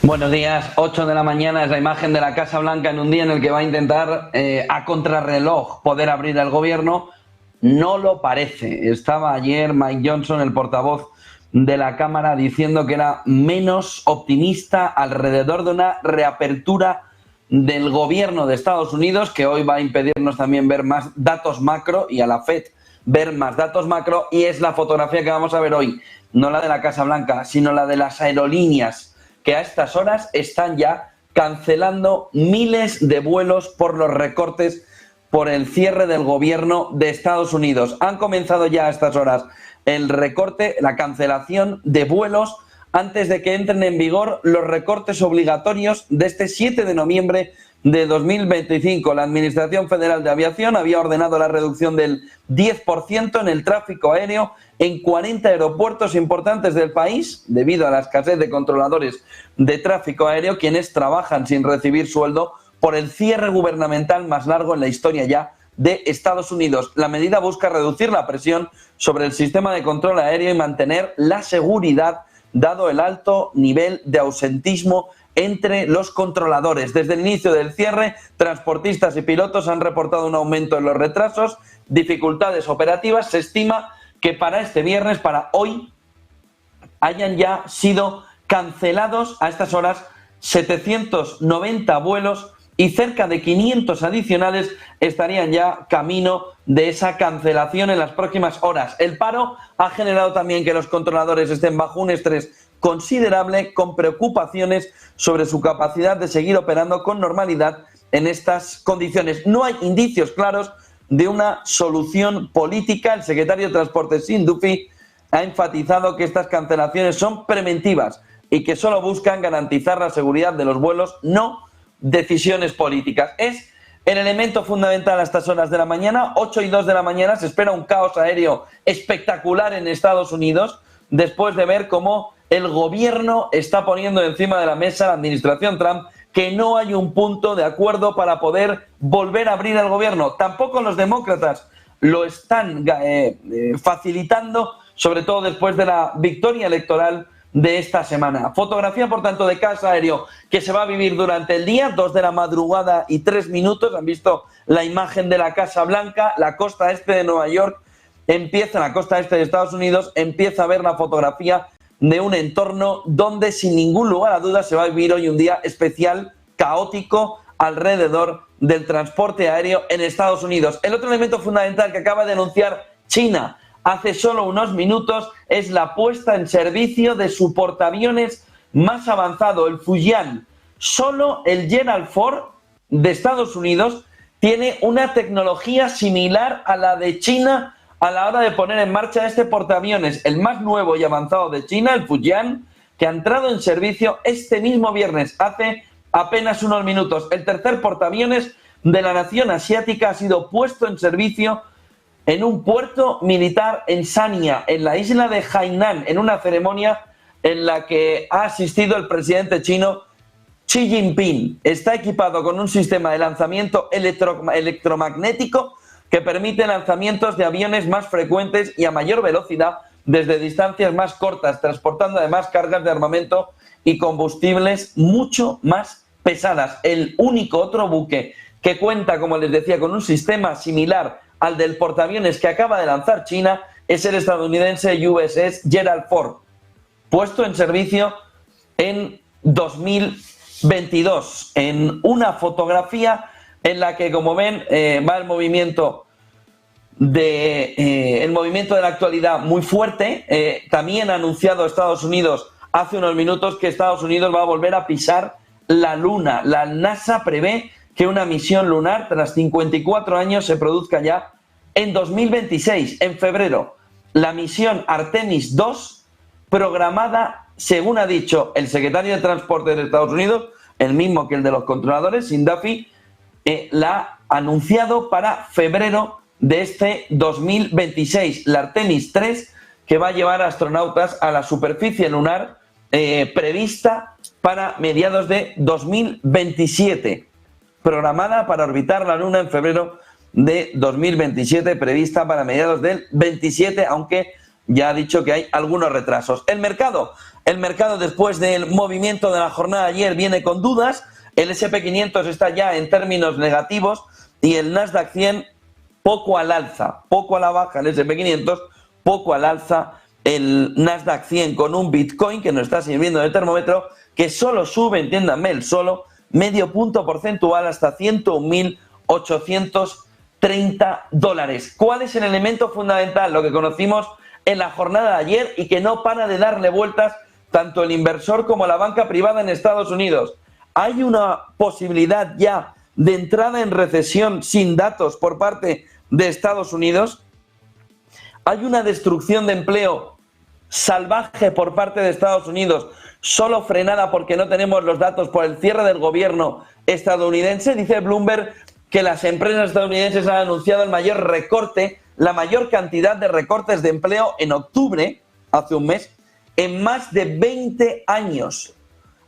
Buenos días, 8 de la mañana es la imagen de la Casa Blanca en un día en el que va a intentar a contrarreloj poder abrir el gobierno. No lo parece. Estaba ayer Mike Johnson, el portavoz de la Cámara, diciendo que era menos optimista alrededor de una reapertura del gobierno de Estados Unidos, que hoy va a impedirnos también ver más datos macro y a la FED ver más datos macro, y es la fotografía que vamos a ver hoy, no la de la Casa Blanca, sino la de las aerolíneas, que a estas horas están ya cancelando miles de vuelos por los recortes por el cierre del gobierno de Estados Unidos. Han comenzado ya a estas horas el recorte, la cancelación de vuelos antes de que entren en vigor los recortes obligatorios de este 7 de noviembre de 2025. La Administración Federal de Aviación había ordenado la reducción del 10% en el tráfico aéreo en 40 aeropuertos importantes del país, debido a la escasez de controladores de tráfico aéreo, quienes trabajan sin recibir sueldo por el cierre gubernamental más largo en la historia ya de Estados Unidos. La medida busca reducir la presión sobre el sistema de control aéreo y mantener la seguridad, dado el alto nivel de ausentismo entre los controladores. Desde el inicio del cierre, transportistas y pilotos han reportado un aumento en los retrasos, dificultades operativas. Se estima que para este viernes, para hoy, hayan ya sido cancelados a estas horas 790 vuelos y cerca de 500 adicionales estarían ya camino de esa cancelación en las próximas horas. El paro ha generado también que los controladores estén bajo un estrés considerable, con preocupaciones sobre su capacidad de seguir operando con normalidad en estas condiciones. No hay indicios claros de una solución política. El secretario de Transporte, Sean Duffy, ha enfatizado que estas cancelaciones son preventivas y que solo buscan garantizar la seguridad de los vuelos, no decisiones políticas. Es el elemento fundamental a estas horas de la mañana. 8:02 de la mañana se espera un caos aéreo espectacular en Estados Unidos, después de ver cómo el gobierno está poniendo encima de la mesa, la administración Trump, que no hay un punto de acuerdo para poder volver a abrir el gobierno. Tampoco los demócratas lo están facilitando, sobre todo después de la victoria electoral de esta semana. Fotografía, por tanto, de caos aéreo que se va a vivir durante el día, 2 de la madrugada y 3 minutos. Han visto la imagen de la Casa Blanca, la costa este de Nueva York, empieza la costa este de Estados Unidos, empieza a ver la fotografía de un entorno donde, sin ningún lugar a dudas, se va a vivir hoy un día especial, caótico, alrededor del transporte aéreo en Estados Unidos. El otro elemento fundamental que acaba de anunciar China hace solo unos minutos es la puesta en servicio de su portaaviones más avanzado, el Fujian. Solo el Gerald Ford de Estados Unidos tiene una tecnología similar a la de China a la hora de poner en marcha este portaaviones, el más nuevo y avanzado de China, el Fujian, que ha entrado en servicio este mismo viernes, hace apenas unos minutos. El tercer portaaviones de la nación asiática ha sido puesto en servicio en un puerto militar en Sanya, en la isla de Hainan, en una ceremonia en la que ha asistido el presidente chino Xi Jinping. Está equipado con un sistema de lanzamiento electromagnético que permite lanzamientos de aviones más frecuentes y a mayor velocidad desde distancias más cortas, transportando además cargas de armamento y combustibles mucho más pesadas. El único otro buque que cuenta, como les decía, con un sistema similar al del portaaviones que acaba de lanzar China es el estadounidense USS Gerald Ford, puesto en servicio en 2022, en una fotografía en la que, como ven, va el movimiento de la actualidad muy fuerte. También ha anunciado Estados Unidos hace unos minutos que Estados Unidos va a volver a pisar la Luna. La NASA prevé que una misión lunar tras 54 años se produzca ya en 2026, en febrero. La misión Artemis II, programada, según ha dicho el secretario de Transporte de Estados Unidos, el mismo que el de los controladores, Sean Duffy, la ha anunciado para febrero de este 2026. La Artemis 3, que va a llevar a astronautas a la superficie lunar, prevista para mediados de 2027. Programada para orbitar la Luna en febrero de 2027, prevista para mediados del 27, aunque ya ha dicho que hay algunos retrasos. El mercado El mercado, después del movimiento de la jornada de ayer, viene con dudas. El S&P 500 está ya en términos negativos y el Nasdaq 100 poco al alza, poco a la baja el S&P 500, poco al alza el Nasdaq 100, con un Bitcoin que nos está sirviendo de termómetro, que solo sube, entiéndanme, el solo medio punto porcentual hasta 101.830 dólares. ¿Cuál es el elemento fundamental? Lo que conocimos en la jornada de ayer y que no para de darle vueltas tanto el inversor como la banca privada en Estados Unidos. Hay una posibilidad ya de entrada en recesión sin datos por parte de Estados Unidos. Hay una destrucción de empleo salvaje por parte de Estados Unidos, solo frenada porque no tenemos los datos por el cierre del gobierno estadounidense. Dice Bloomberg que las empresas estadounidenses han anunciado el mayor recorte, la mayor cantidad de recortes de empleo en octubre, hace un mes, en más de 20 años.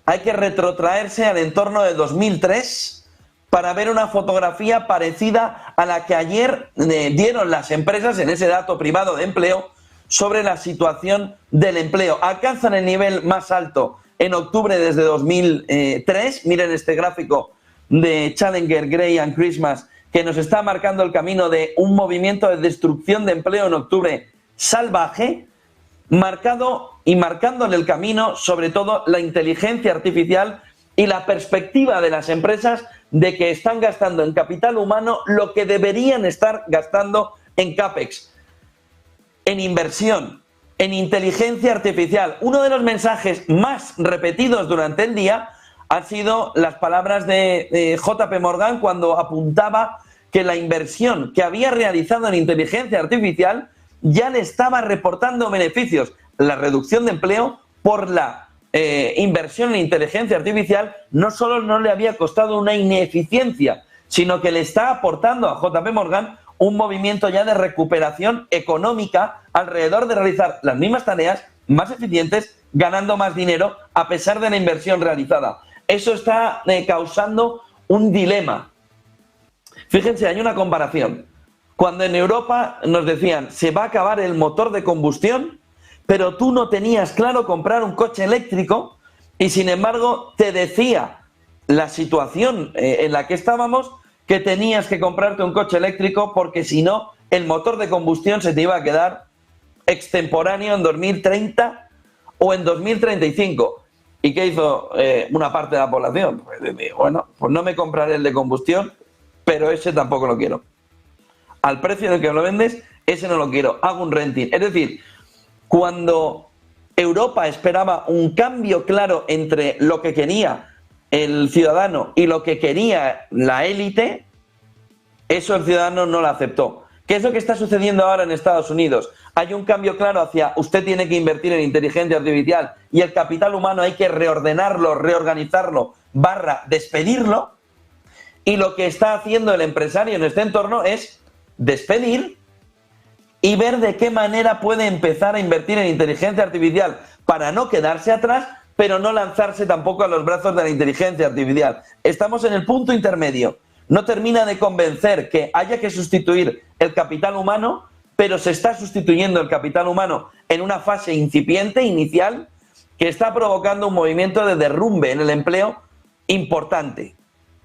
Hay que retrotraerse al entorno de 2003 para ver una fotografía parecida a la que ayer dieron las empresas en ese dato privado de empleo sobre la situación del empleo. Alcanzan el nivel más alto en octubre desde 2003. Miren este gráfico de Challenger, Gray and Christmas, que nos está marcando el camino de un movimiento de destrucción de empleo en octubre salvaje, marcándole el camino, sobre todo, la inteligencia artificial y la perspectiva de las empresas de que están gastando en capital humano lo que deberían estar gastando en CAPEX, en inversión, en inteligencia artificial. Uno de los mensajes más repetidos durante el día han sido las palabras de JP Morgan cuando apuntaba que la inversión que había realizado en inteligencia artificial ya le estaba reportando beneficios. La reducción de empleo por la inversión en inteligencia artificial no solo no le había costado una ineficiencia, sino que le está aportando a JP Morgan un movimiento ya de recuperación económica alrededor de realizar las mismas tareas más eficientes, ganando más dinero a pesar de la inversión realizada. Eso está causando un dilema. Fíjense, hay una comparación. Cuando en Europa nos decían, se va a acabar el motor de combustión, pero tú no tenías claro comprar un coche eléctrico y, sin embargo, te decía la situación en la que estábamos que tenías que comprarte un coche eléctrico porque si no, el motor de combustión se te iba a quedar extemporáneo en 2030 o en 2035. ¿Y qué hizo una parte de la población? Pues bueno, pues no me compraré el de combustión, pero ese tampoco lo quiero. Al precio en el que lo vendes, ese no lo quiero, hago un renting. Es decir, cuando Europa esperaba un cambio claro entre lo que quería el ciudadano y lo que quería la élite, eso el ciudadano no lo aceptó. ¿Qué es lo que está sucediendo ahora en Estados Unidos? Hay un cambio claro hacia usted tiene que invertir en inteligencia artificial y el capital humano hay que reordenarlo, reorganizarlo, despedirlo. Y lo que está haciendo el empresario en este entorno es despedir y ver de qué manera puede empezar a invertir en inteligencia artificial para no quedarse atrás, pero no lanzarse tampoco a los brazos de la inteligencia artificial. Estamos en el punto intermedio. No termina de convencer que haya que sustituir el capital humano, pero se está sustituyendo el capital humano en una fase incipiente, inicial, que está provocando un movimiento de derrumbe en el empleo importante.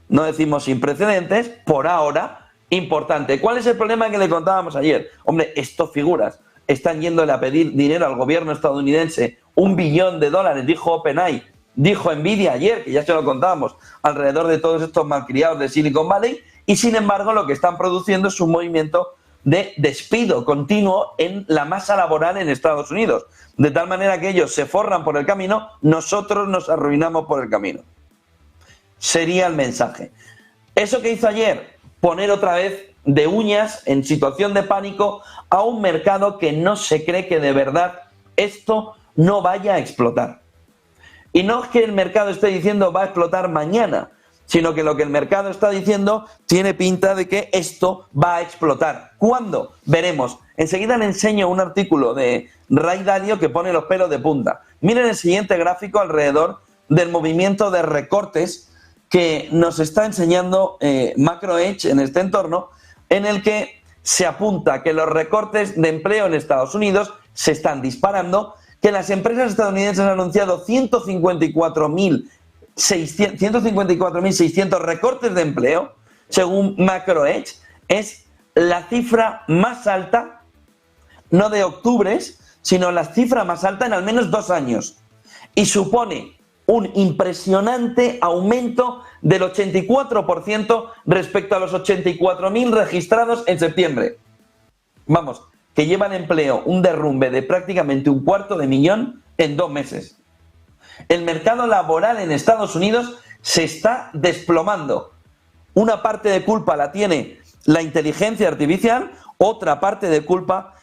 No decimos sin precedentes, por ahora, importante. ¿Cuál es el problema que le contábamos ayer? Hombre, estos figuras están yéndole a pedir dinero al gobierno estadounidense, $1 billón, dijo OpenAI, dijo Nvidia ayer, que ya se lo contábamos, alrededor de todos estos malcriados de Silicon Valley, y sin embargo lo que están produciendo es un movimiento de despido continuo en la masa laboral en Estados Unidos. De tal manera que ellos se forran por el camino, nosotros nos arruinamos por el camino. Sería el mensaje. Eso que hizo ayer, poner otra vez de uñas, en situación de pánico, a un mercado que no se cree que de verdad esto no vaya a explotar. Y no es que el mercado esté diciendo va a explotar mañana, sino que lo que el mercado está diciendo tiene pinta de que esto va a explotar. ¿Cuándo? Veremos. Enseguida le enseño un artículo de Ray Dalio que pone los pelos de punta. Miren el siguiente gráfico alrededor del movimiento de recortes que nos está enseñando MacroEdge en este entorno, en el que se apunta que los recortes de empleo en Estados Unidos se están disparando, que las empresas estadounidenses han anunciado 154.600 recortes de empleo, según MacroEdge, es la cifra más alta, no de octubre, sino la cifra más alta en al menos 2 años. Y supone un impresionante aumento del 84% respecto a los 84.000 registrados en septiembre. Vamos, que llevan empleo un derrumbe de prácticamente 250.000 en 2 meses. El mercado laboral en Estados Unidos se está desplomando. Una parte de culpa la tiene la inteligencia artificial, otra parte de culpa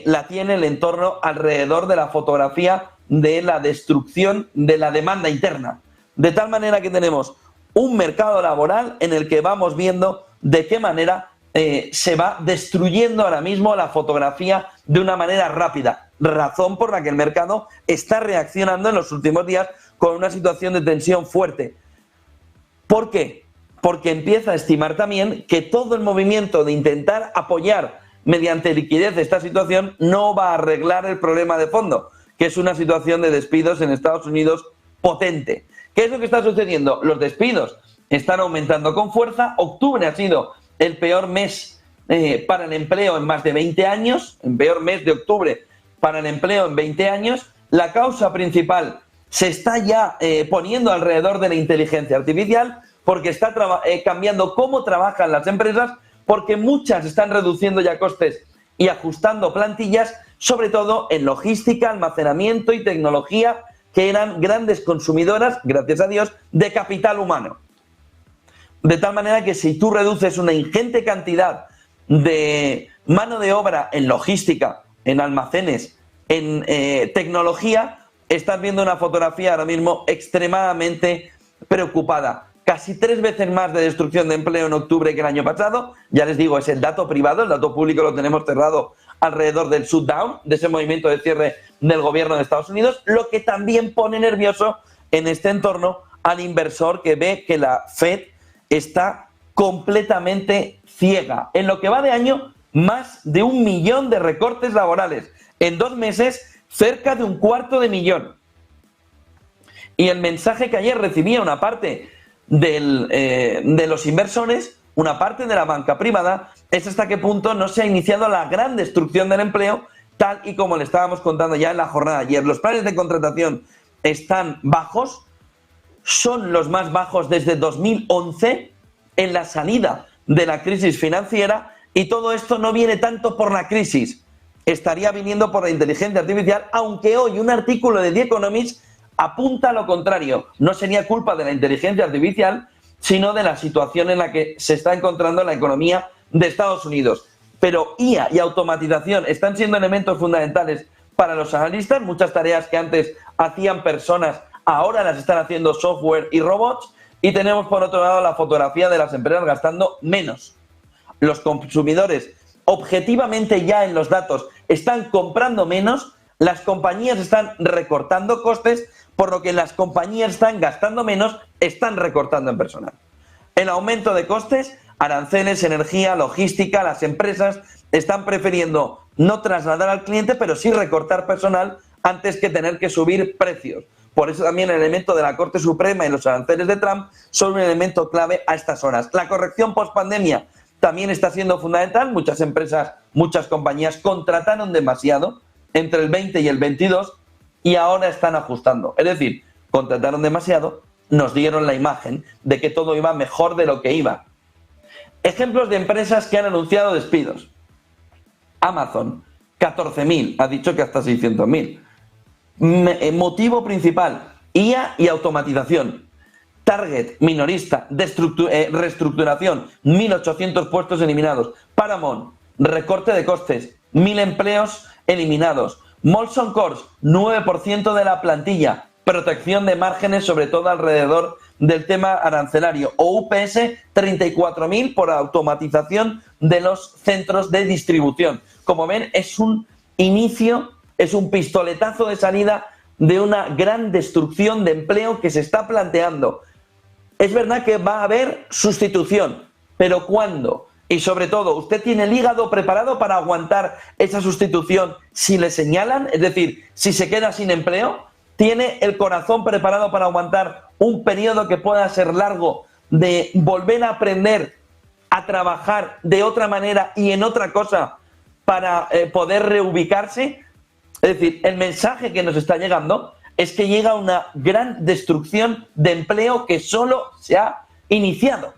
la tiene el entorno alrededor de la fotografía de la destrucción de la demanda interna. De tal manera que tenemos un mercado laboral en el que vamos viendo de qué manera se va destruyendo ahora mismo la fotografía de una manera rápida. Razón por la que el mercado está reaccionando en los últimos días con una situación de tensión fuerte. ¿Por qué? Porque empieza a estimar también que todo el movimiento de intentar apoyar mediante liquidez esta situación no va a arreglar el problema de fondo, que es una situación de despidos en Estados Unidos potente. ¿Qué es lo que está sucediendo? Los despidos están aumentando con fuerza. Octubre ha sido el peor mes para el empleo en más de 20 años, el peor mes de octubre para el empleo en 20 años. La causa principal se está ya poniendo alrededor de la inteligencia artificial, porque está cambiando cómo trabajan las empresas, porque muchas están reduciendo ya costes y ajustando plantillas, sobre todo en logística, almacenamiento y tecnología, que eran grandes consumidoras, gracias a Dios, de capital humano. De tal manera que si tú reduces una ingente cantidad de mano de obra en logística, en almacenes, en tecnología, estás viendo una fotografía ahora mismo extremadamente preocupada. Casi 3 veces más de destrucción de empleo en octubre que el año pasado. Ya les digo, es el dato privado, el dato público lo tenemos cerrado alrededor del shutdown, de ese movimiento de cierre del gobierno de Estados Unidos, lo que también pone nervioso en este entorno al inversor, que ve que la Fed está completamente ciega. En lo que va de año, más de 1 millón de recortes laborales. En 2 meses, cerca de 250.000. Y el mensaje que ayer recibía una parte de los inversores, una parte de la banca privada, es hasta qué punto no se ha iniciado la gran destrucción del empleo, tal y como le estábamos contando ya en la jornada de ayer. Los planes de contratación están bajos, son los más bajos desde 2011, en la salida de la crisis financiera, y todo esto no viene tanto por la crisis, estaría viniendo por la inteligencia artificial, aunque hoy un artículo de The Economist apunta a lo contrario. No sería culpa de la inteligencia artificial, sino de la situación en la que se está encontrando la economía de Estados Unidos. Pero IA y automatización están siendo elementos fundamentales para los analistas. Muchas tareas que antes hacían personas, ahora las están haciendo software y robots. Y tenemos por otro lado la fotografía de las empresas gastando menos. Los consumidores, objetivamente ya en los datos, están comprando menos. Las compañías están recortando costes, por lo que las compañías están gastando menos, están recortando en personal. El aumento de costes, aranceles, energía, logística, las empresas están prefiriendo no trasladar al cliente, pero sí recortar personal antes que tener que subir precios. Por eso también el elemento de la Corte Suprema y los aranceles de Trump son un elemento clave a estas horas. La corrección post-pandemia también está siendo fundamental. Muchas empresas, muchas compañías contrataron demasiado entre el 20 y el 22 y ahora están ajustando. Es decir, contrataron demasiado, nos dieron la imagen de que todo iba mejor de lo que iba. Ejemplos de empresas que han anunciado despidos. Amazon, 14.000, ha dicho que hasta 600.000. Motivo principal, IA y automatización. Target, minorista, reestructuración, 1.800 puestos eliminados. Paramount, recorte de costes, 1.000 empleos eliminados. Molson Coors, 9% de la plantilla, protección de márgenes, sobre todo alrededor del tema arancelario. O UPS, 34.000 por automatización de los centros de distribución. Como ven, es un inicio, es un pistoletazo de salida de una gran destrucción de empleo que se está planteando. Es verdad que va a haber sustitución, pero ¿cuándo? Y sobre todo, ¿usted tiene el hígado preparado para aguantar esa sustitución si le señalan? Es decir, si se queda sin empleo, ¿tiene el corazón preparado para aguantar un periodo que pueda ser largo de volver a aprender a trabajar de otra manera y en otra cosa para poder reubicarse? Es decir, el mensaje que nos está llegando es que llega una gran destrucción de empleo que solo se ha iniciado.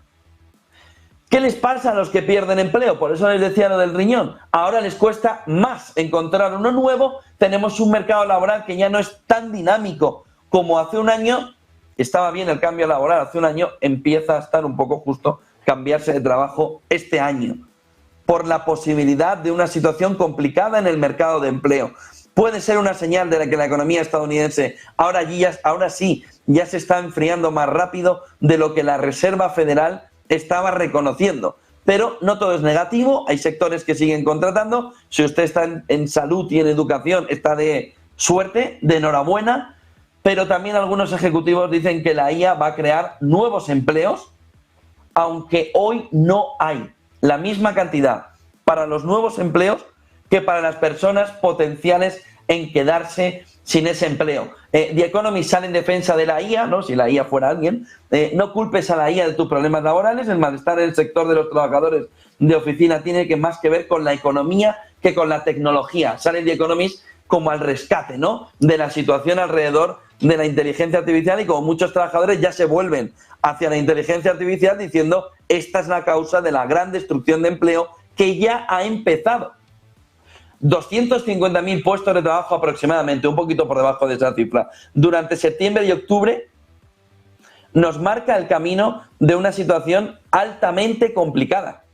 ¿Qué les pasa a los que pierden empleo? Por eso les decía lo del riñón. Ahora les cuesta más encontrar uno nuevo. Tenemos un mercado laboral que ya no es tan dinámico como hace un año. Estaba bien el cambio laboral hace un año, empieza a estar un poco justo cambiarse de trabajo este año por la posibilidad de una situación complicada en el mercado de empleo. Puede ser una señal de que la economía estadounidense ahora sí ya se está enfriando más rápido de lo que la Reserva Federal estaba reconociendo. Pero no todo es negativo, hay sectores que siguen contratando. Si usted está en salud y en educación, está de suerte, de enhorabuena, pero también algunos ejecutivos dicen que la IA va a crear nuevos empleos, aunque hoy no hay la misma cantidad para los nuevos empleos que para las personas potenciales en quedarse sin ese empleo. The Economist sale en defensa de la IA, ¿no? Si la IA fuera alguien, no culpes a la IA de tus problemas laborales, el malestar en el sector de los trabajadores de oficina tiene más que ver con la economía que con la tecnología. Sale The Economist como al rescate, ¿no?, de la situación alrededor de la inteligencia artificial, y como muchos trabajadores ya se vuelven hacia la inteligencia artificial diciendo esta es la causa de la gran destrucción de empleo que ya ha empezado. 250.000 puestos de trabajo aproximadamente, un poquito por debajo de esa cifra, durante septiembre y octubre, nos marca el camino de una situación altamente complicada.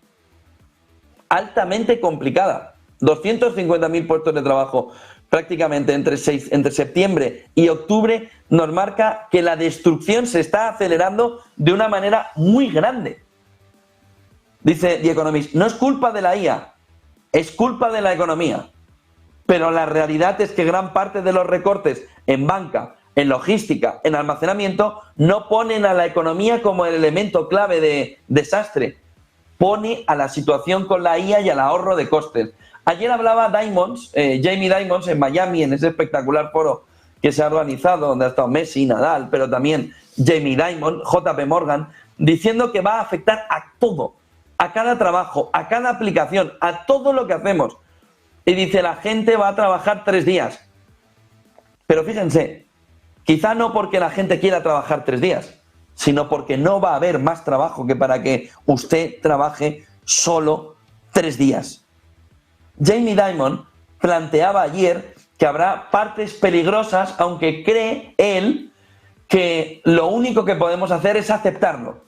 Altamente complicada. 250.000 puestos de trabajo prácticamente entre septiembre y octubre nos marca que la destrucción se está acelerando de una manera muy grande. Dice The Economist, no es culpa de la IA, es culpa de la economía, pero la realidad es que gran parte de los recortes en banca, en logística, en almacenamiento, no ponen a la economía como el elemento clave de desastre, pone a la situación con la IA y al ahorro de costes. Ayer hablaba Jamie Dimons en Miami, en ese espectacular foro que se ha organizado, donde ha estado Messi y Nadal, pero también Jamie Dimon, JP Morgan, diciendo que va a afectar a todo, a cada trabajo, a cada aplicación, a todo lo que hacemos. Y dice, la gente va a trabajar 3 días. Pero fíjense, quizá no porque la gente quiera trabajar 3 días, sino porque no va a haber más trabajo que para que usted trabaje solo 3 días. Jamie Dimon planteaba ayer que habrá partes peligrosas, aunque cree él que lo único que podemos hacer es aceptarlo.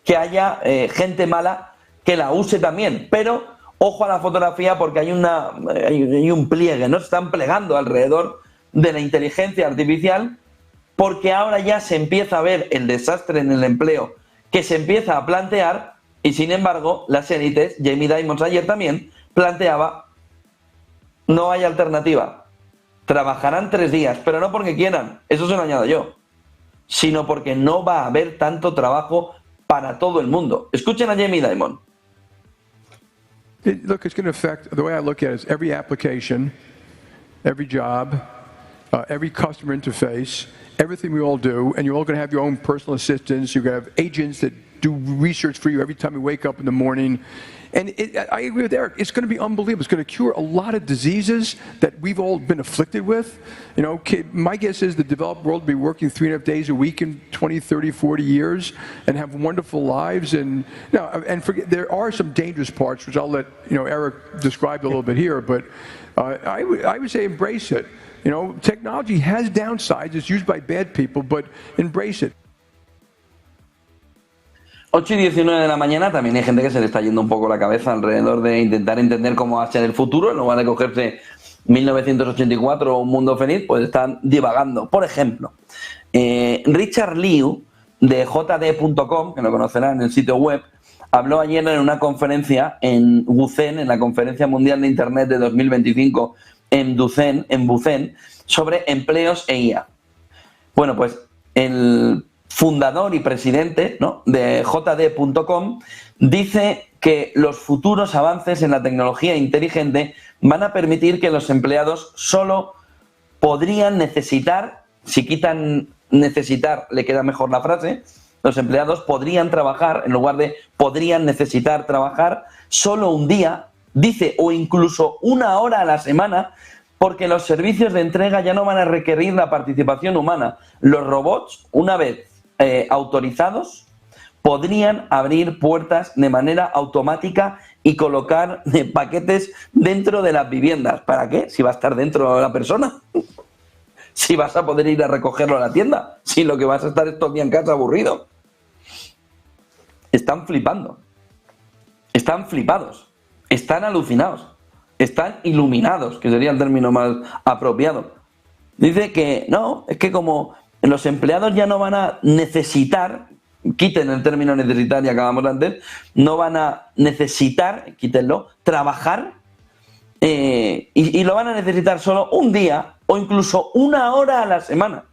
Que haya gente mala que la use también, pero ojo a la fotografía porque hay un pliegue, ¿no? Se están plegando alrededor de la inteligencia artificial porque ahora ya se empieza a ver el desastre en el empleo que se empieza a plantear y sin embargo las élites, Jamie Dimons ayer también planteaba, no hay alternativa, trabajarán 3 días, pero no porque quieran, eso se lo añado yo, sino porque no va a haber tanto trabajo para todo el mundo. Escuchen a Jamie Dimon. Look, it's going to affect, the way I look at it is every application, every job, every customer interface, everything we all do, and you're all going to have your own personal assistants, you're going to have agents that do research for you every time you wake up in the morning. And I agree with Eric, it's going to be unbelievable. It's going to cure a lot of diseases that we've all been afflicted with. You know, my guess is the developed world will be working 3.5 days a week in 20, 30, 40 years and have wonderful lives. And, you know, and forget, there are some dangerous parts, which I'll let, Eric describe a little bit here, but I would say embrace it. You know, technology has downsides. It's used by bad people, but embrace it. 8:19 de la mañana, también hay gente que se le está yendo un poco la cabeza alrededor de intentar entender cómo va a ser el futuro, en lugar de cogerse 1984 o Un Mundo Feliz, pues están divagando. Por ejemplo, Richard Liu, de JD.com, que lo conocerán en el sitio web, habló ayer en una conferencia en Busan, en la Conferencia Mundial de Internet de 2025 en Busan, sobre empleos e IA. Bueno, pues el fundador y presidente, ¿no?, de JD.com, dice que los futuros avances en la tecnología inteligente van a permitir que los empleados solo podrían necesitar, si quitan necesitar, le queda mejor la frase, los empleados podrían trabajar, en lugar de podrían necesitar trabajar, solo un día, dice, o incluso una hora a la semana, porque los servicios de entrega ya no van a requerir la participación humana. Los robots, una vez autorizados, podrían abrir puertas de manera automática y colocar paquetes dentro de las viviendas. ¿Para qué? Si va a estar dentro de la persona. Si vas a poder ir a recogerlo a la tienda. Si lo que vas a estar es todo el día en casa aburrido. Están flipando. Están flipados. Están alucinados. Están iluminados, que sería el término más apropiado. Dice que no, es que como los empleados ya no van a necesitar, quiten el término necesitar y acabamos antes, no van a necesitar, quítenlo, trabajar y lo van a necesitar solo un día o incluso una hora a la semana.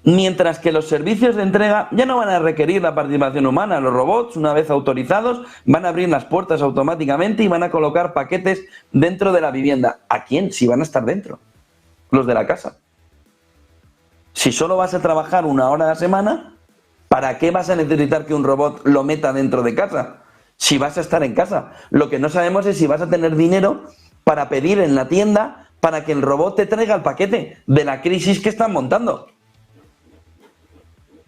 Mientras que los servicios de entrega ya no van a requerir la participación humana. Los robots, una vez autorizados, van a abrir las puertas automáticamente y van a colocar paquetes dentro de la vivienda. ¿A quién? Si van a estar dentro. Los de la casa. Si solo vas a trabajar una hora a la semana, ¿para qué vas a necesitar que un robot lo meta dentro de casa? Si vas a estar en casa. Lo que no sabemos es si vas a tener dinero para pedir en la tienda para que el robot te traiga el paquete de la crisis que están montando.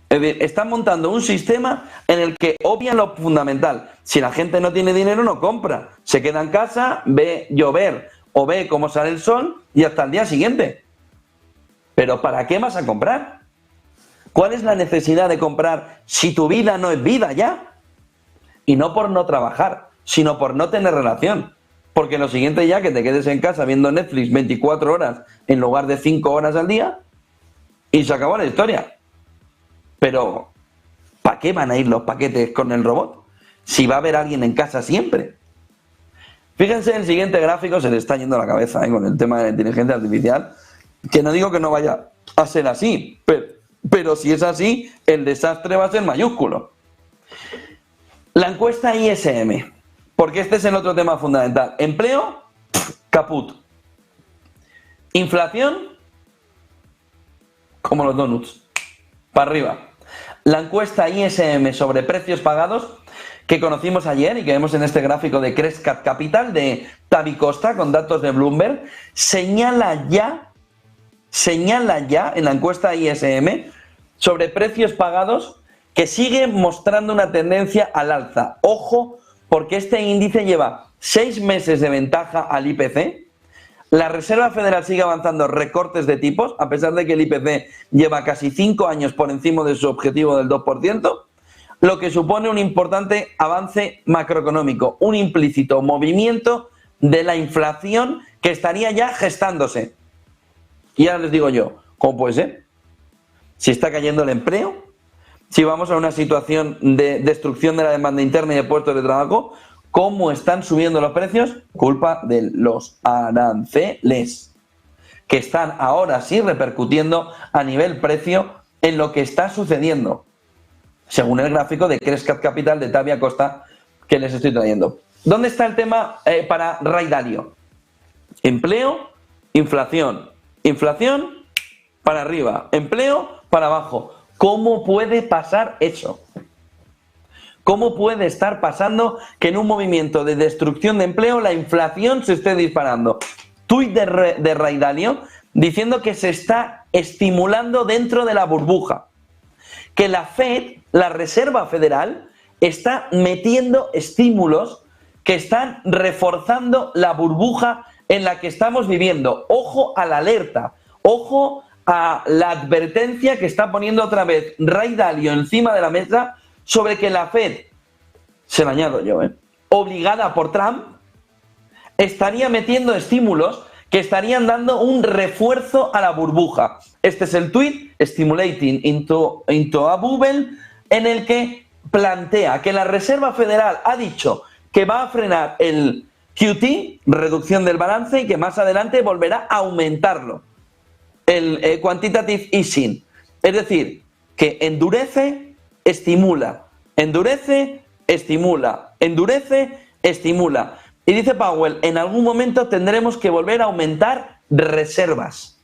Es decir, están montando un sistema en el que obvian lo fundamental. Si la gente no tiene dinero, no compra. Se queda en casa, ve llover o ve cómo sale el sol y hasta el día siguiente. ¿Pero para qué vas a comprar? ¿Cuál es la necesidad de comprar si tu vida no es vida ya? Y no por no trabajar, sino por no tener relación. Porque lo siguiente ya que te quedes en casa viendo Netflix 24 horas en lugar de 5 horas al día y se acabó la historia. Pero, ¿para qué van a ir los paquetes con el robot? Si va a haber alguien en casa siempre. Fíjense, el siguiente gráfico se le está yendo la cabeza con el tema de la inteligencia artificial, que no digo que no vaya a ser así, pero si es así, el desastre va a ser mayúsculo. La encuesta ISM, porque este es el otro tema fundamental. Empleo, caput. Inflación, como los donuts, para arriba. La encuesta ISM sobre precios pagados que conocimos ayer y que vemos en este gráfico de Crescat Capital de Tavi Costa con datos de Bloomberg, señala ya en la encuesta ISM sobre precios pagados que sigue mostrando una tendencia al alza. Ojo, porque este índice lleva 6 meses de ventaja al IPC. La Reserva Federal sigue avanzando recortes de tipos, a pesar de que el IPC lleva casi 5 años por encima de su objetivo del 2%, lo que supone un importante avance macroeconómico, un implícito movimiento de la inflación que estaría ya gestándose. Y ahora les digo yo, ¿cómo puede ser? Si está cayendo el empleo, si vamos a una situación de destrucción de la demanda interna y de puestos de trabajo, ¿cómo están subiendo los precios? Culpa de los aranceles, que están ahora sí repercutiendo a nivel precio en lo que está sucediendo, según el gráfico de Crescat Capital de Tavi Costa que les estoy trayendo. ¿Dónde está el tema para Ray Dalio? Empleo, inflación. Inflación para arriba, empleo para abajo. ¿Cómo puede pasar eso? ¿Cómo puede estar pasando que en un movimiento de destrucción de empleo la inflación se esté disparando? Tuit de Ray Dalio diciendo que se está estimulando dentro de la burbuja. Que la Fed, la Reserva Federal, está metiendo estímulos que están reforzando la burbuja en la que estamos viviendo. Ojo a la alerta, ojo a la advertencia que está poniendo otra vez Ray Dalio encima de la mesa sobre que la Fed, se lo añado yo, obligada por Trump, estaría metiendo estímulos que estarían dando un refuerzo a la burbuja. Este es el tweet, Stimulating into a Bubble, en el que plantea que la Reserva Federal ha dicho que va a frenar el QT, reducción del balance, y que más adelante volverá a aumentarlo. El quantitative easing. Es decir, que endurece, estimula, endurece, estimula, endurece, estimula. Y dice Powell, en algún momento tendremos que volver a aumentar reservas.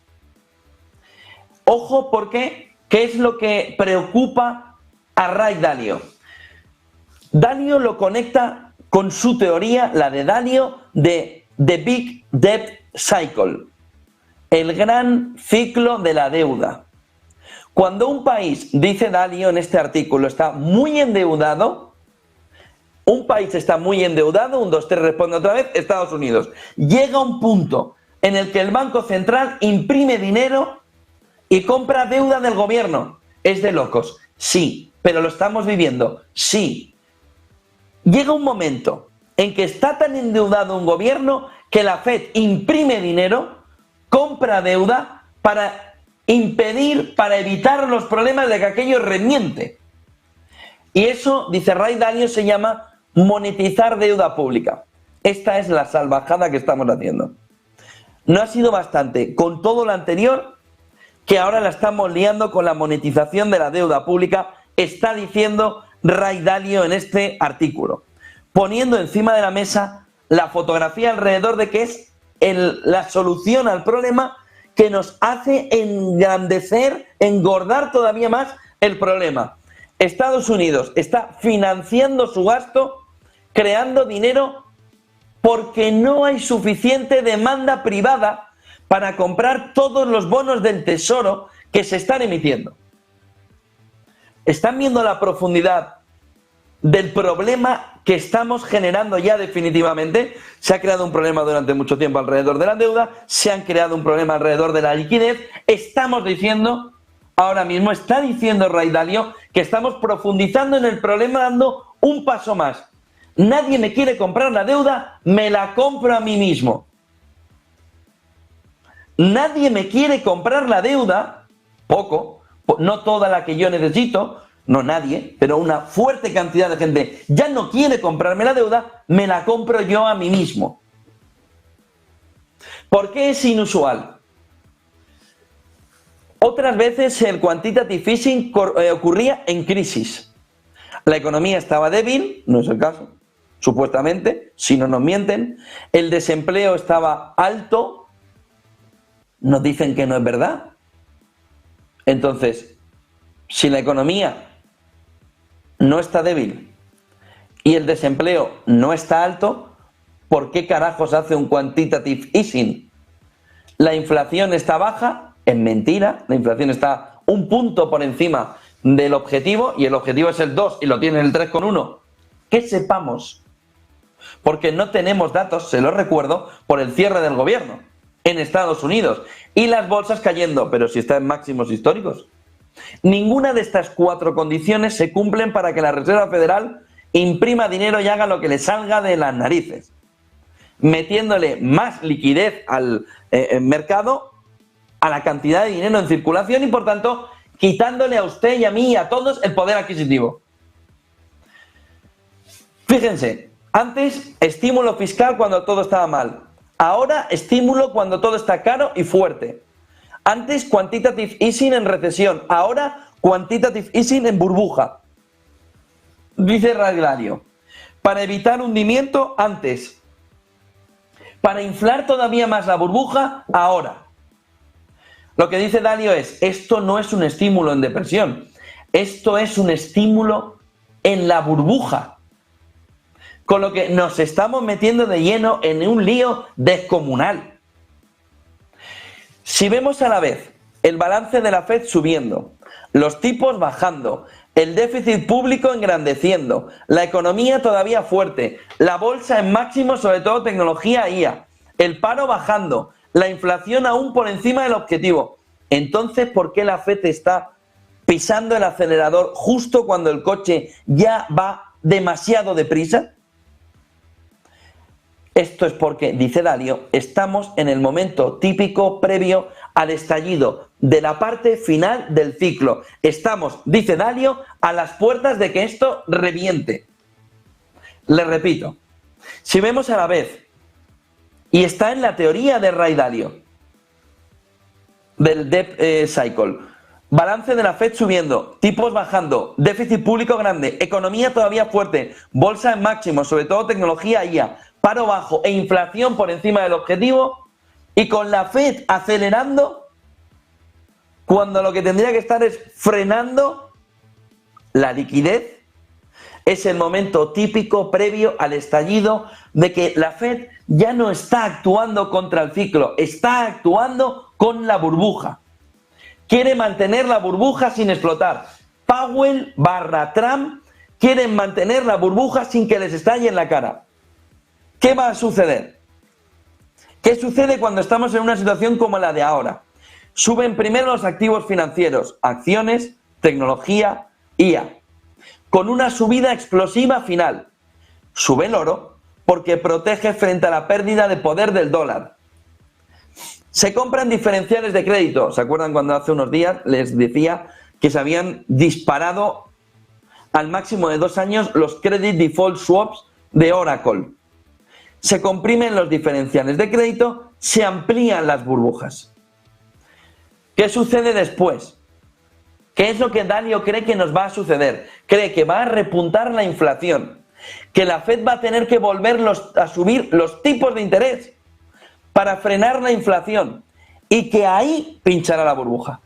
Ojo, porque ¿qué es lo que preocupa a Ray Dalio? Dalio lo conecta con su teoría, la de Dalio, de The Big Debt Cycle, el gran ciclo de la deuda. Cuando un país, dice Dalio en este artículo, está muy endeudado, un país está muy endeudado, 1, 2, 3, responde otra vez, Estados Unidos. Llega un punto en el que el Banco Central imprime dinero y compra deuda del gobierno. ¿Es de locos? Sí, pero lo estamos viviendo. Sí. Llega un momento en que está tan endeudado un gobierno que la Fed imprime dinero, compra deuda para impedir, para evitar los problemas de que aquello reviente. Y eso, dice Ray Dalio, se llama monetizar deuda pública. Esta es la salvajada que estamos haciendo. No ha sido bastante con todo lo anterior, que ahora la estamos liando con la monetización de la deuda pública, está diciendo Ray Dalio en este artículo, poniendo encima de la mesa la fotografía alrededor de que es la solución al problema que nos hace engrandecer, engordar todavía más el problema. Estados Unidos está financiando su gasto, creando dinero, porque no hay suficiente demanda privada para comprar todos los bonos del Tesoro que se están emitiendo. ¿Están viendo la profundidad del problema que estamos generando ya definitivamente? Se ha creado un problema durante mucho tiempo alrededor de la deuda, se han creado un problema alrededor de la liquidez. Estamos diciendo, ahora mismo está diciendo Ray Dalio, que estamos profundizando en el problema dando un paso más. Nadie me quiere comprar la deuda, me la compro a mí mismo. Nadie me quiere comprar la deuda, poco, no toda la que yo necesito, no nadie, pero una fuerte cantidad de gente ya no quiere comprarme la deuda, me la compro yo a mí mismo. ¿Por qué es inusual? Otras veces el quantitative easing ocurría en crisis. La economía estaba débil, no es el caso, supuestamente, si no nos mienten. El desempleo estaba alto, nos dicen que no es verdad. Entonces, si la economía no está débil y el desempleo no está alto, ¿por qué carajos hace un quantitative easing? La inflación está baja, es mentira, la inflación está un punto por encima del objetivo y el objetivo es el 2 y lo tiene el 3,1. Que sepamos, porque no tenemos datos, se los recuerdo, por el cierre del gobierno en Estados Unidos y las bolsas cayendo, pero si está en máximos históricos. Ninguna de estas 4 condiciones se cumplen para que la Reserva Federal imprima dinero y haga lo que le salga de las narices, metiéndole más liquidez al mercado, a la cantidad de dinero en circulación y por tanto quitándole a usted y a mí y a todos el poder adquisitivo. Fíjense, antes estímulo fiscal cuando todo estaba mal, ahora estímulo cuando todo está caro y fuerte. Antes quantitative easing en recesión, ahora quantitative easing en burbuja. Dice Ray Dalio, para evitar hundimiento antes, para inflar todavía más la burbuja ahora. Lo que dice Dalio es, esto no es un estímulo en depresión, esto es un estímulo en la burbuja. Con lo que nos estamos metiendo de lleno en un lío descomunal. Si vemos a la vez el balance de la Fed subiendo, los tipos bajando, el déficit público engrandeciendo, la economía todavía fuerte, la bolsa en máximo, sobre todo tecnología IA, el paro bajando, la inflación aún por encima del objetivo, entonces ¿por qué la Fed está pisando el acelerador justo cuando el coche ya va demasiado deprisa? Esto es porque, dice Dalio, estamos en el momento típico previo al estallido de la parte final del ciclo. Estamos, dice Dalio, a las puertas de que esto reviente. Le repito, si vemos a la vez, y está en la teoría de Ray Dalio, del Debt Cycle, balance de la Fed subiendo, tipos bajando, déficit público grande, economía todavía fuerte, bolsa en máximo, sobre todo tecnología IA, paro bajo e inflación por encima del objetivo, y con la Fed acelerando cuando lo que tendría que estar es frenando la liquidez. Es el momento típico previo al estallido de que la Fed ya no está actuando contra el ciclo, está actuando con la burbuja. Quiere mantener la burbuja sin explotar. Powell / Trump quieren mantener la burbuja sin que les estalle en la cara. ¿Qué va a suceder? ¿Qué sucede cuando estamos en una situación como la de ahora? Suben primero los activos financieros, acciones, tecnología, IA, con una subida explosiva final. Sube el oro porque protege frente a la pérdida de poder del dólar. Se compran diferenciales de crédito. ¿Se acuerdan cuando hace unos días les decía que se habían disparado al máximo de 2 años los Credit Default Swaps de Oracle? Se comprimen los diferenciales de crédito, se amplían las burbujas. ¿Qué sucede después? ¿Qué es lo que Dalio cree que nos va a suceder? Cree que va a repuntar la inflación, que la Fed va a tener que volver a subir los tipos de interés para frenar la inflación y que ahí pinchará la burbuja.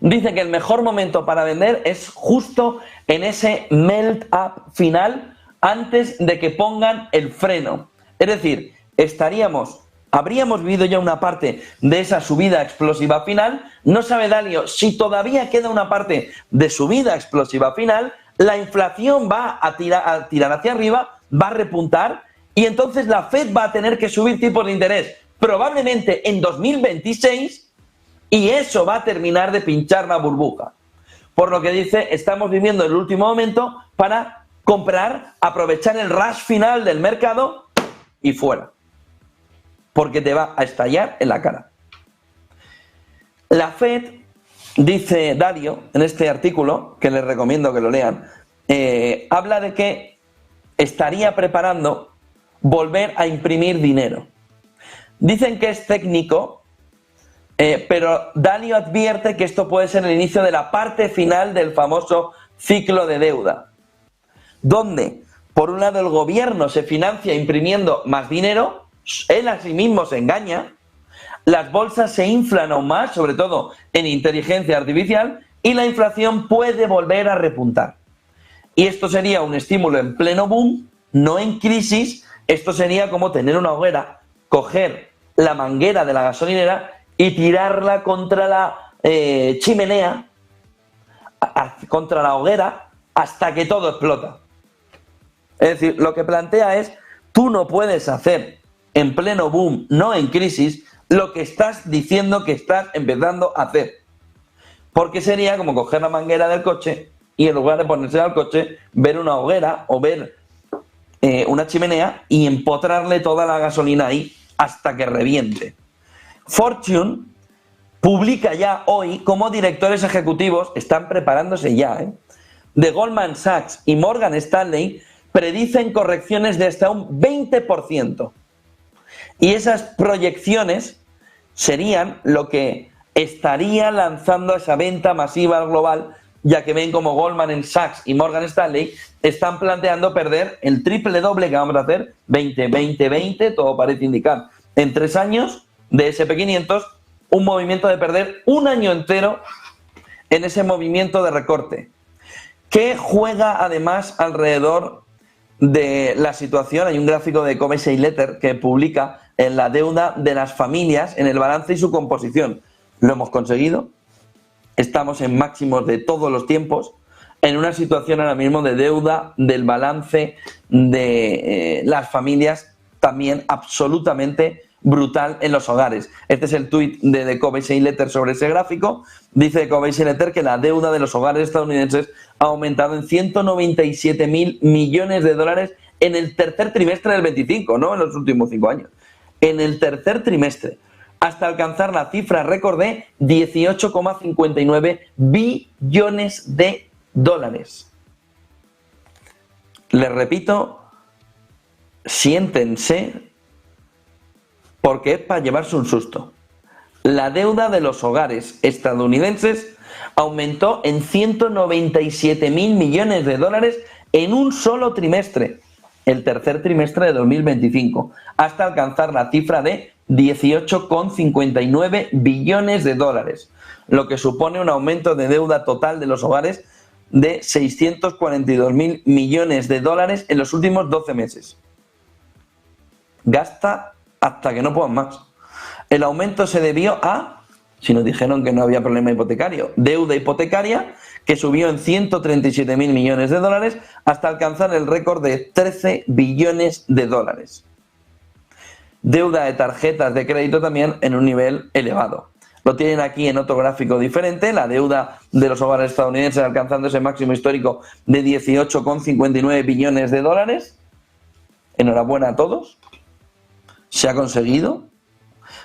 Dice que el mejor momento para vender es justo en ese melt up final antes de que pongan el freno. Es decir, habríamos vivido ya una parte de esa subida explosiva final. No sabe Dalio si todavía queda una parte de subida explosiva final. La inflación va a tirar hacia arriba, va a repuntar y entonces la Fed va a tener que subir tipos de interés probablemente en 2026 y eso va a terminar de pinchar la burbuja. Por lo que dice, estamos viviendo el último momento para comprar, aprovechar el rush final del mercado y fuera. Porque te va a estallar en la cara. La Fed, dice Dalio en este artículo, que les recomiendo que lo lean, habla de que estaría preparando volver a imprimir dinero. Dicen que es técnico, pero Dalio advierte que esto puede ser el inicio de la parte final del famoso ciclo de deuda, donde, por un lado, el gobierno se financia imprimiendo más dinero, él a sí mismo se engaña, las bolsas se inflan aún más, sobre todo en inteligencia artificial, y la inflación puede volver a repuntar. Y esto sería un estímulo en pleno boom, no en crisis. Esto sería como tener una hoguera, coger la manguera de la gasolinera y tirarla contra la chimenea, contra la hoguera, hasta que todo explota. Es decir, lo que plantea es, tú no puedes hacer en pleno boom, no en crisis, lo que estás diciendo que estás empezando a hacer. Porque sería como coger la manguera del coche y en lugar de ponerse al coche, ver una hoguera o ver una chimenea y empotrarle toda la gasolina ahí hasta que reviente. Fortune publica ya hoy cómo directores ejecutivos están preparándose ya, de Goldman Sachs y Morgan Stanley predicen correcciones de hasta un 20%. Y esas proyecciones serían lo que estaría lanzando esa venta masiva global, ya que ven como Goldman Sachs y Morgan Stanley están planteando perder el triple doble que vamos a hacer, 20-20-20, todo parece indicar, en 3 años de SP500, un movimiento de perder un año entero en ese movimiento de recorte, que juega además alrededor de la situación. Hay un gráfico de Covey Letter que publica en la deuda de las familias, en el balance y su composición. Lo hemos conseguido, estamos en máximos de todos los tiempos, en una situación ahora mismo de deuda del balance de las familias también absolutamente brutal en los hogares. Este es el tuit de Covey Letter sobre ese gráfico. Dice Covey Letter que la deuda de los hogares estadounidenses ha aumentado en 197.000 millones de dólares en el tercer trimestre del 25, no en los últimos 5 años. En el tercer trimestre, hasta alcanzar la cifra récord de 18,59 billones de dólares. Les repito, siéntense, porque es para llevarse un susto. La deuda de los hogares estadounidenses aumentó en 197.000 millones de dólares en un solo trimestre, el tercer trimestre de 2025, hasta alcanzar la cifra de 18,59 billones de dólares, lo que supone un aumento de deuda total de los hogares de 642.000 millones de dólares en los últimos 12 meses. Gasta hasta que no puedan más. El aumento se debió a, si nos dijeron que no había problema hipotecario, deuda hipotecaria que subió en 137.000 millones de dólares hasta alcanzar el récord de 13 billones de dólares. Deuda de tarjetas de crédito también en un nivel elevado. Lo tienen aquí en otro gráfico diferente, la deuda de los hogares estadounidenses alcanzando ese máximo histórico de 18,59 billones de dólares. Enhorabuena a todos. Se ha conseguido.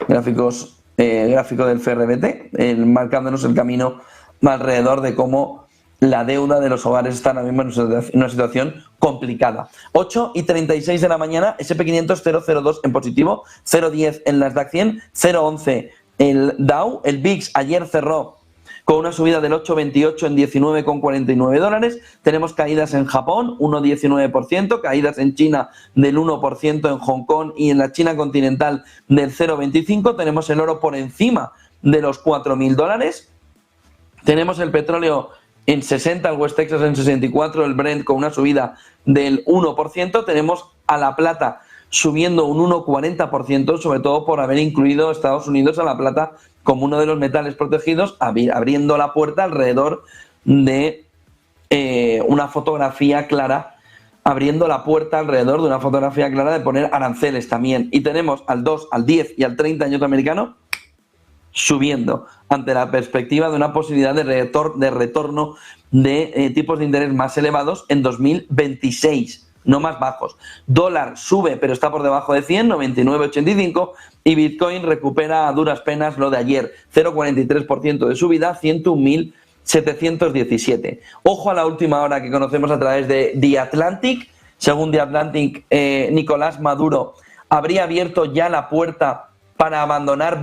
Gráfico del FRBT, marcándonos el camino alrededor de cómo la deuda de los hogares está ahora mismo en una situación complicada. 8:36 de la mañana, SP500 0,02 en positivo, 0,10 en Nasdaq 100, 0,11 el Dow. El VIX ayer cerró con una subida del 8,28 en 19,49 dólares. Tenemos caídas en Japón, 1,19%, caídas en China del 1%, en Hong Kong y en la China continental del 0,25%. Tenemos el oro por encima de los $4.000. Tenemos el petróleo en 60, el West Texas en 64, el Brent con una subida del 1%. Tenemos a la plata subiendo un 1,40%, sobre todo por haber incluido Estados Unidos a la plata como uno de los metales protegidos, abriendo la puerta alrededor de una fotografía clara, abriendo la puerta alrededor de una fotografía clara de poner aranceles también. Y tenemos al 2, al 10 y al 30 años americano subiendo ante la perspectiva de una posibilidad de retorno de tipos de interés más elevados en 2026. No más bajos. Dólar sube, pero está por debajo de 100, 99,85, y Bitcoin recupera a duras penas lo de ayer, 0,43% de subida, 101.717. Ojo a la última hora que conocemos a través de The Atlantic. Según The Atlantic, Nicolás Maduro habría abierto ya la puerta para abandonar